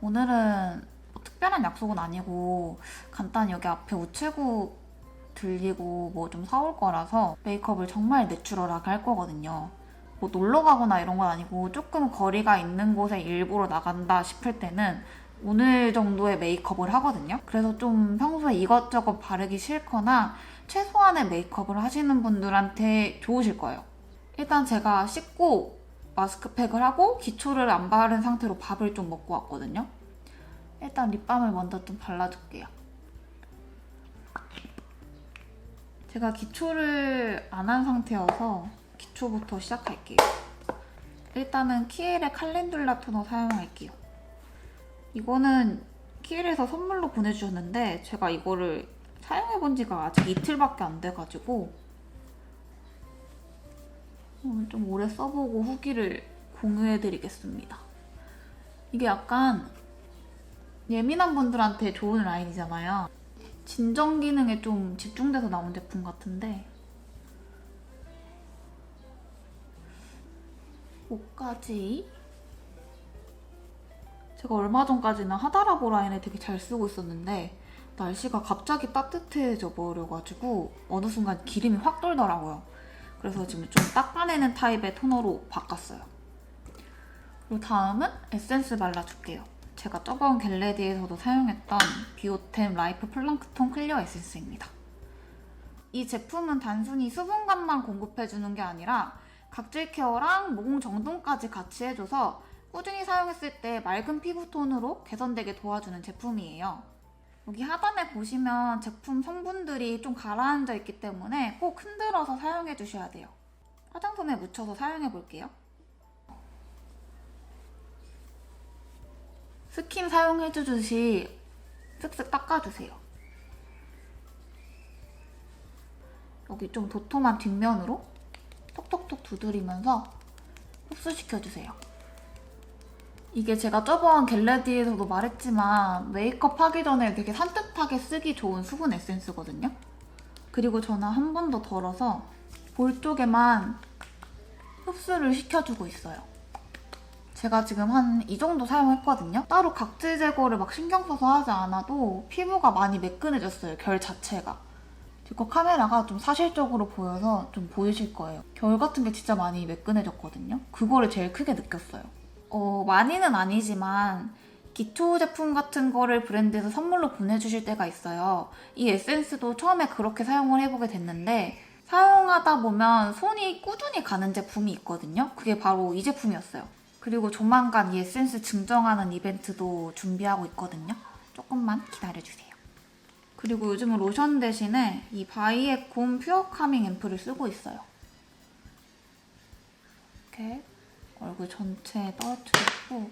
오늘은 뭐 특별한 약속은 아니고 간단히 여기 앞에 우체국 들리고 뭐 좀 사올 거라서 메이크업을 정말 내추럴하게 할 거거든요. 뭐 놀러 가거나 이런 건 아니고 조금 거리가 있는 곳에 일부러 나간다 싶을 때는 오늘 정도의 메이크업을 하거든요. 그래서 좀 평소에 이것저것 바르기 싫거나 최소한의 메이크업을 하시는 분들한테 좋으실 거예요. 일단 제가 씻고 마스크팩을 하고 기초를 안 바른 상태로 밥을 좀 먹고 왔거든요. 일단 립밤을 먼저 좀 발라줄게요. 제가 기초를 안 한 상태여서 기초부터 시작할게요. 일단은 키엘의 칼렌듈라 토너 사용할게요. 이거는 키엘에서 선물로 보내주셨는데 제가 이거를 사용해본 지가 아직 이틀밖에 안 돼가지고 좀 오래 써보고 후기를 공유해드리겠습니다. 이게 약간 예민한 분들한테 좋은 라인이잖아요. 진정 기능에 좀 집중돼서 나온 제품 같은데 뭐까지? 제가 얼마 전까지는 하다라보 라인을 되게 잘 쓰고 있었는데 날씨가 갑자기 따뜻해져 버려가지고 어느 순간 기름이 확 돌더라고요. 그래서 지금 좀 닦아내는 타입의 토너로 바꿨어요. 그리고 다음은 에센스 발라줄게요. 제가 저번 겟레디에서도 사용했던 비오템 라이프 플랑크톤 클리어 에센스입니다. 이 제품은 단순히 수분감만 공급해주는 게 아니라 각질 케어랑 모공 정돈까지 같이 해줘서 꾸준히 사용했을 때 맑은 피부톤으로 개선되게 도와주는 제품이에요. 여기 하단에 보시면 제품 성분들이 좀 가라앉아 있기 때문에 꼭 흔들어서 사용해 주셔야 돼요. 화장솜에 묻혀서 사용해 볼게요. 스킨 사용해 주듯이 쓱쓱 닦아주세요. 여기 좀 도톰한 뒷면으로 톡톡톡 두드리면서 흡수시켜주세요. 이게 제가 저번 겟레디에서도 말했지만 메이크업 하기 전에 되게 산뜻하게 쓰기 좋은 수분 에센스거든요. 그리고 저는 한 번 더 덜어서 볼 쪽에만 흡수를 시켜주고 있어요. 제가 지금 한 이 정도 사용했거든요. 따로 각질 제거를 막 신경 써서 하지 않아도 피부가 많이 매끈해졌어요, 결 자체가. 이거 카메라가 좀 사실적으로 보여서 좀 보이실 거예요. 결 같은 게 진짜 많이 매끈해졌거든요. 그거를 제일 크게 느꼈어요. 많이는 아니지만 기초 제품 같은 거를 브랜드에서 선물로 보내주실 때가 있어요. 이 에센스도 처음에 그렇게 사용을 해보게 됐는데 사용하다 보면 손이 꾸준히 가는 제품이 있거든요. 그게 바로 이 제품이었어요. 그리고 조만간 이 에센스 증정하는 이벤트도 준비하고 있거든요. 조금만 기다려주세요. 그리고 요즘은 로션 대신에 이 바이에콤 퓨어 카밍 앰플을 쓰고 있어요. 이렇게 얼굴 전체에 떨어뜨리고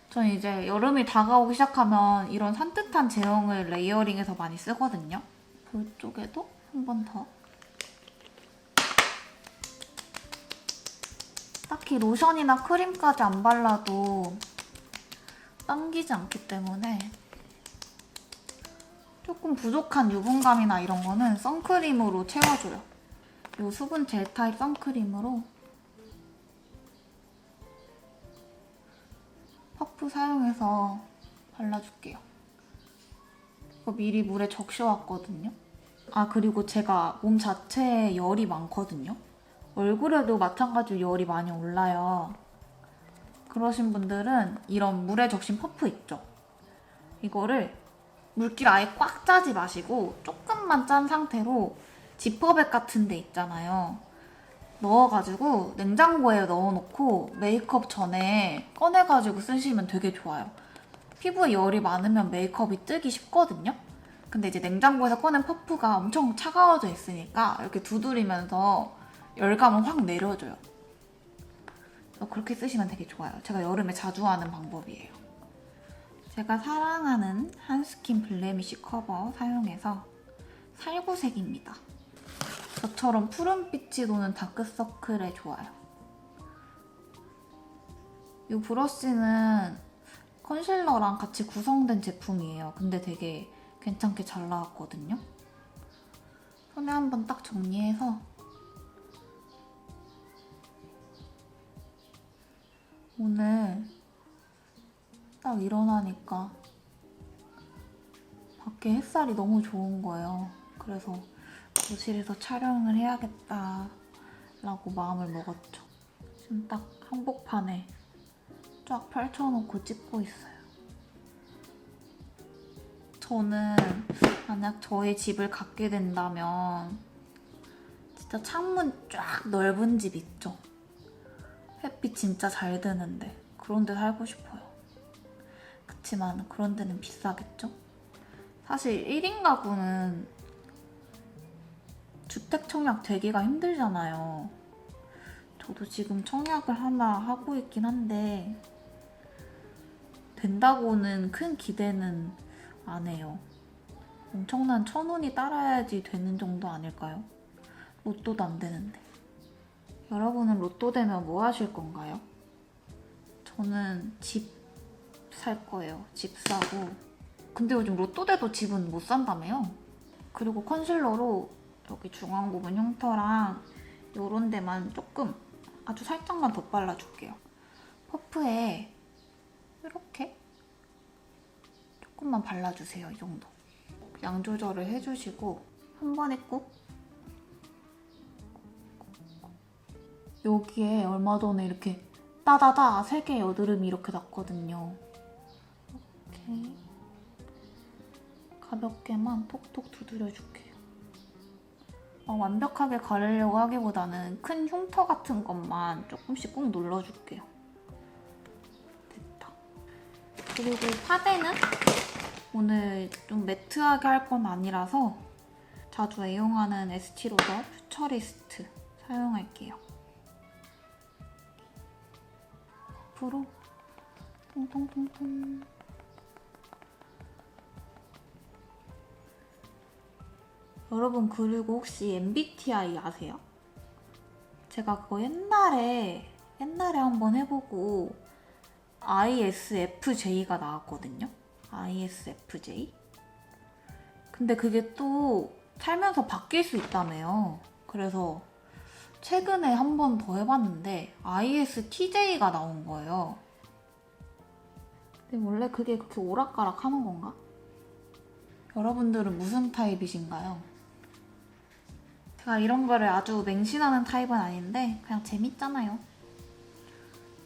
전 이제 여름이 다가오기 시작하면 이런 산뜻한 제형을 레이어링해서 많이 쓰거든요. 볼 쪽에도 한 번 더. 딱히 로션이나 크림까지 안 발라도 당기지 않기 때문에 조금 부족한 유분감이나 이런 거는 선크림으로 채워줘요. 이 수분 젤 타입 선크림으로 퍼프 사용해서 발라줄게요. 이거 미리 물에 적셔왔거든요. 아, 그리고 제가 몸 자체에 열이 많거든요. 얼굴에도 마찬가지로 열이 많이 올라요. 그러신 분들은 이런 물에 적신 퍼프 있죠? 이거를 물기를 아예 꽉 짜지 마시고 조금만 짠 상태로 지퍼백 같은 데 있잖아요. 넣어가지고 냉장고에 넣어놓고 메이크업 전에 꺼내가지고 쓰시면 되게 좋아요. 피부에 열이 많으면 메이크업이 뜨기 쉽거든요. 근데 이제 냉장고에서 꺼낸 퍼프가 엄청 차가워져 있으니까 이렇게 두드리면서 열감을 확 내려줘요. 그렇게 쓰시면 되게 좋아요. 제가 여름에 자주 하는 방법이에요. 제가 사랑하는 한스킨 블레미쉬 커버 사용해서 살구색입니다. 저처럼 푸른빛이 도는 다크서클에 좋아요. 이 브러쉬는 컨실러랑 같이 구성된 제품이에요. 근데 되게 괜찮게 잘 나왔거든요. 손에 한번 딱 정리해서 오늘 딱 일어나니까 밖에 햇살이 너무 좋은 거예요. 그래서 거실에서 촬영을 해야겠다 라고 마음을 먹었죠. 지금 딱 한복판에 쫙 펼쳐놓고 찍고 있어요. 저는 만약 저희 집을 갖게 된다면 진짜 창문 쫙 넓은 집 있죠? 햇빛 진짜 잘 드는데 그런 데 살고 싶어요. 그치만 그런 데는 비싸겠죠? 사실 1인 가구는 주택 청약 되기가 힘들잖아요. 저도 지금 청약을 하나 하고 있긴 한데 된다고는 큰 기대는 안 해요. 엄청난 천운이 따라야지 되는 정도 아닐까요? 로또도 안 되는데. 여러분은 로또 되면 뭐 하실 건가요? 저는 집 살 거예요. 집 사고. 근데 요즘 로또 돼도 집은 못 산다며요? 그리고 컨실러로 여기 중앙 부분 흉터랑 요런 데만 조금 아주 살짝만 더 발라줄게요. 퍼프에 이렇게 조금만 발라주세요. 이 정도. 양 조절을 해주시고 한 번에 꾹. 여기에 얼마 전에 이렇게 따다다 3개 여드름이 이렇게 났거든요. 이렇게 가볍게만 톡톡 두드려줄게요. 완벽하게 가리려고 하기보다는 큰 흉터 같은 것만 조금씩 꾹 눌러줄게요. 됐다. 그리고 파데는 오늘 좀 매트하게 할 건 아니라서 자주 애용하는 에스티로더 퓨처리스트 사용할게요. 앞으로 통통통통. 여러분 그리고 혹시 MBTI 아세요? 제가 그거 옛날에 한번 해보고 ISFJ가 나왔거든요. ISFJ? 근데 그게 또 살면서 바뀔 수 있다며요. 그래서 최근에 한 번 더 해봤는데 ISTJ가 나온 거예요. 근데 원래 그게 그렇게 오락가락 하는 건가? 여러분들은 무슨 타입이신가요? 제가 이런 거를 아주 맹신하는 타입은 아닌데 그냥 재밌잖아요.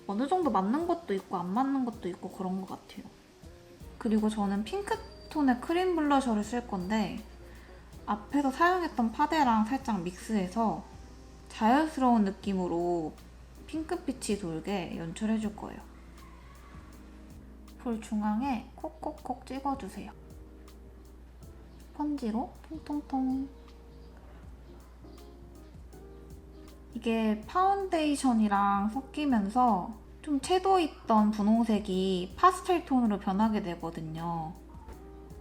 어느 정도 맞는 것도 있고 안 맞는 것도 있고 그런 것 같아요. 그리고 저는 핑크톤의 크림 블러셔를 쓸 건데 앞에서 사용했던 파데랑 살짝 믹스해서 자연스러운 느낌으로 핑크빛이 돌게 연출해줄 거예요. 볼 중앙에 콕콕콕 찍어주세요. 스펀지로 통통통. 이게 파운데이션이랑 섞이면서 좀 채도 있던 분홍색이 파스텔 톤으로 변하게 되거든요.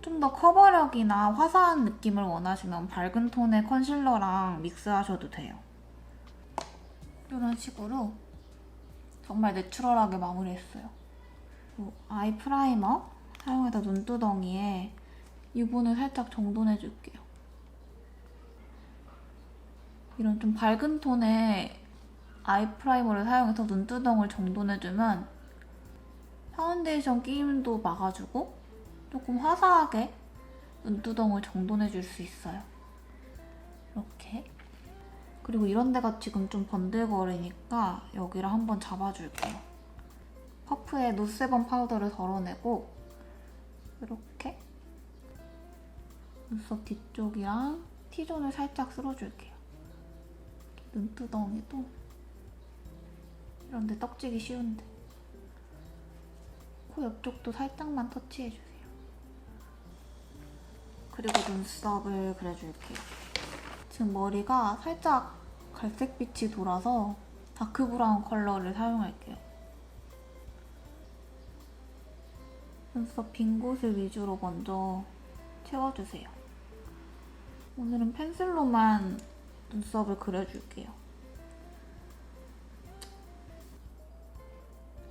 좀 더 커버력이나 화사한 느낌을 원하시면 밝은 톤의 컨실러랑 믹스하셔도 돼요. 이런 식으로 정말 내추럴하게 마무리했어요. 아이 프라이머 사용해서 눈두덩이에 유분을 살짝 정돈해줄게요. 이런 좀 밝은 톤의 아이 프라이머를 사용해서 눈두덩을 정돈해주면 파운데이션 끼임도 막아주고 조금 화사하게 눈두덩을 정돈해줄 수 있어요. 이렇게. 그리고 이런 데가 지금 좀 번들거리니까 여기를 한번 잡아줄게요. 퍼프에 노세범 파우더를 덜어내고 이렇게 눈썹 뒤쪽이랑 T존을 살짝 쓸어줄게요. 눈두덩이도 이런 데 떡지기 쉬운데 코 옆쪽도 살짝만 터치해주세요. 그리고 눈썹을 그려줄게요. 지금 머리가 살짝 갈색빛이 돌아서 다크 브라운 컬러를 사용할게요. 눈썹 빈 곳을 위주로 먼저 채워주세요. 오늘은 펜슬로만 눈썹을 그려줄게요.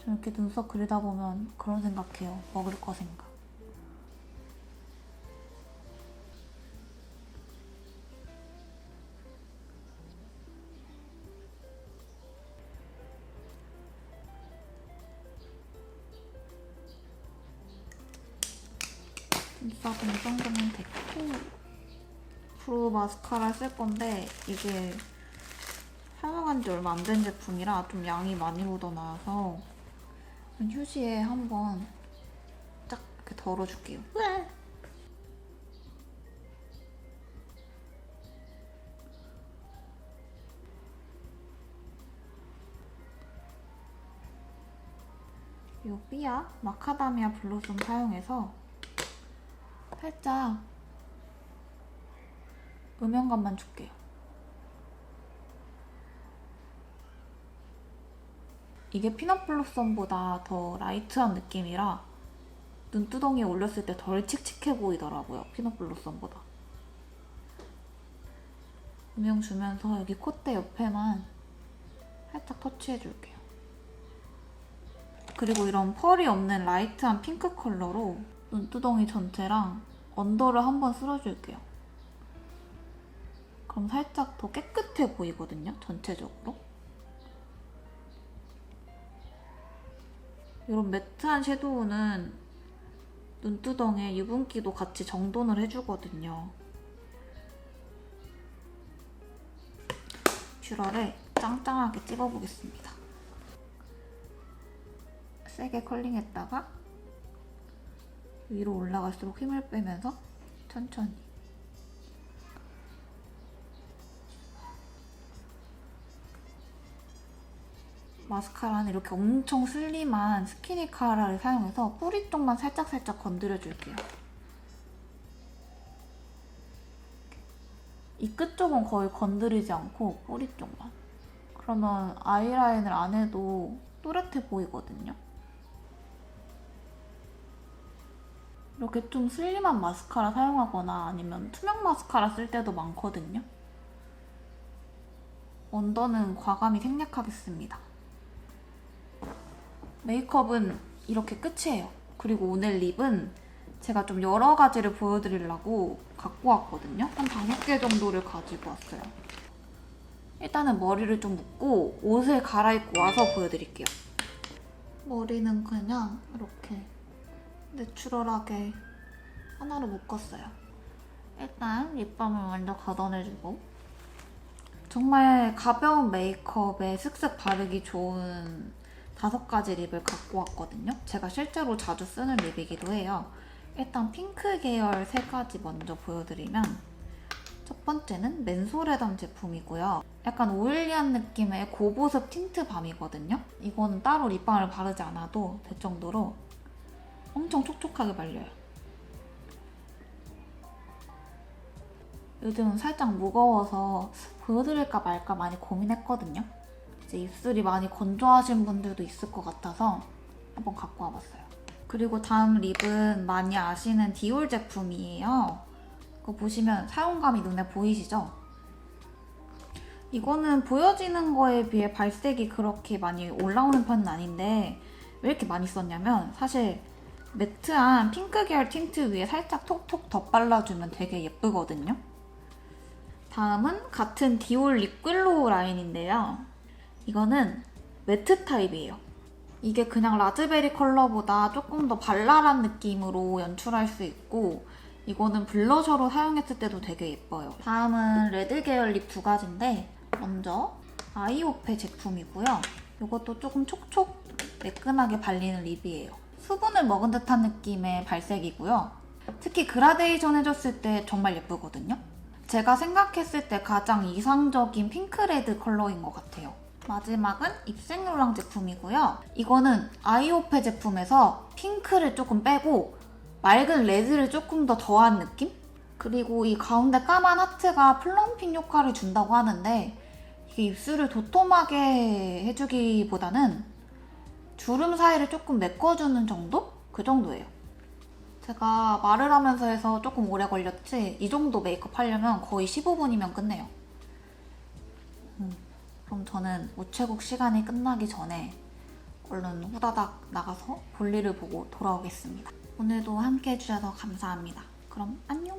저 이렇게 눈썹 그리다 보면 그런 생각해요. 먹을 거 생각. 눈썹은 이 정도면 됐고, 브로우 마스카라 쓸 건데 이게 사용한 지 얼마 안 된 제품이라 좀 양이 많이 묻어나와서 휴지에 한번 쫙 이렇게 덜어줄게요. 이 삐아 마카다미아 블로썸 사용해서 살짝 음영감만 줄게요. 이게 피넛 블로썸보다 더 라이트한 느낌이라 눈두덩이에 올렸을 때 덜 칙칙해 보이더라고요. 피넛 블로썸보다. 음영 주면서 여기 콧대 옆에만 살짝 터치해줄게요. 그리고 이런 펄이 없는 라이트한 핑크 컬러로 눈두덩이 전체랑 언더를 한번 쓸어줄게요. 그럼 살짝 더 깨끗해 보이거든요, 전체적으로. 이런 매트한 섀도우는 눈두덩이에 유분기도 같이 정돈을 해주거든요. 뷰러를 짱짱하게 찍어보겠습니다. 세게 컬링했다가 위로 올라갈수록 힘을 빼면서 천천히. 마스카라는 이렇게 엄청 슬림한 스키니 카라를 사용해서 뿌리 쪽만 살짝살짝 건드려줄게요. 이 끝 쪽은 거의 건드리지 않고 뿌리 쪽만. 그러면 아이라인을 안 해도 또렷해 보이거든요. 이렇게 좀 슬림한 마스카라 사용하거나 아니면 투명 마스카라 쓸 때도 많거든요. 언더는 과감히 생략하겠습니다. 메이크업은 이렇게 끝이에요. 그리고 오늘 립은 제가 좀 여러 가지를 보여드리려고 갖고 왔거든요. 한 5개 정도를 가지고 왔어요. 일단은 머리를 좀 묶고 옷을 갈아입고 와서 보여드릴게요. 머리는 그냥 이렇게 내추럴하게 하나로 묶었어요. 일단 립밤을 먼저 걷어내주고, 정말 가벼운 메이크업에 슥슥 바르기 좋은 5가지 립을 갖고 왔거든요. 제가 실제로 자주 쓰는 립이기도 해요. 일단 핑크 계열 3가지 먼저 보여드리면, 첫 번째는 맨소레담 제품이고요. 약간 오일리한 느낌의 고보습 틴트 밤이거든요. 이거는 따로 립밤을 바르지 않아도 될 정도로 엄청 촉촉하게 발려요. 요즘은 살짝 무거워서 보여드릴까 말까 많이 고민했거든요. 이제 입술이 많이 건조하신 분들도 있을 것 같아서 한번 갖고 와봤어요. 그리고 다음 립은 많이 아시는 디올 제품이에요. 이거 보시면 사용감이 눈에 보이시죠? 이거는 보여지는 거에 비해 발색이 그렇게 많이 올라오는 편은 아닌데 왜 이렇게 많이 썼냐면, 사실 매트한 핑크 계열 틴트 위에 살짝 톡톡 덧발라주면 되게 예쁘거든요. 다음은 같은 디올 립글로우 라인인데요. 이거는 매트 타입이에요. 이게 그냥 라즈베리 컬러보다 조금 더 발랄한 느낌으로 연출할 수 있고, 이거는 블러셔로 사용했을 때도 되게 예뻐요. 다음은 레드 계열 립 2가지인데, 먼저 아이오페 제품이고요. 이것도 조금 촉촉 매끈하게 발리는 립이에요. 수분을 먹은 듯한 느낌의 발색이고요. 특히 그라데이션 해줬을 때 정말 예쁘거든요. 제가 생각했을 때 가장 이상적인 핑크레드 컬러인 것 같아요. 마지막은 입생로랑 제품이고요. 이거는 아이오페 제품에서 핑크를 조금 빼고 맑은 레드를 조금 더 더한 느낌? 그리고 이 가운데 까만 하트가 플럼핑 효과를 준다고 하는데, 이게 입술을 도톰하게 해주기보다는 주름 사이를 조금 메꿔주는 정도? 그 정도예요. 제가 말을 하면서 해서 조금 오래 걸렸지, 이 정도 메이크업 하려면 거의 15분이면 끝내요. 그럼 저는 우체국 시간이 끝나기 전에 얼른 후다닥 나가서 볼일을 보고 돌아오겠습니다. 오늘도 함께 해주셔서 감사합니다. 그럼 안녕!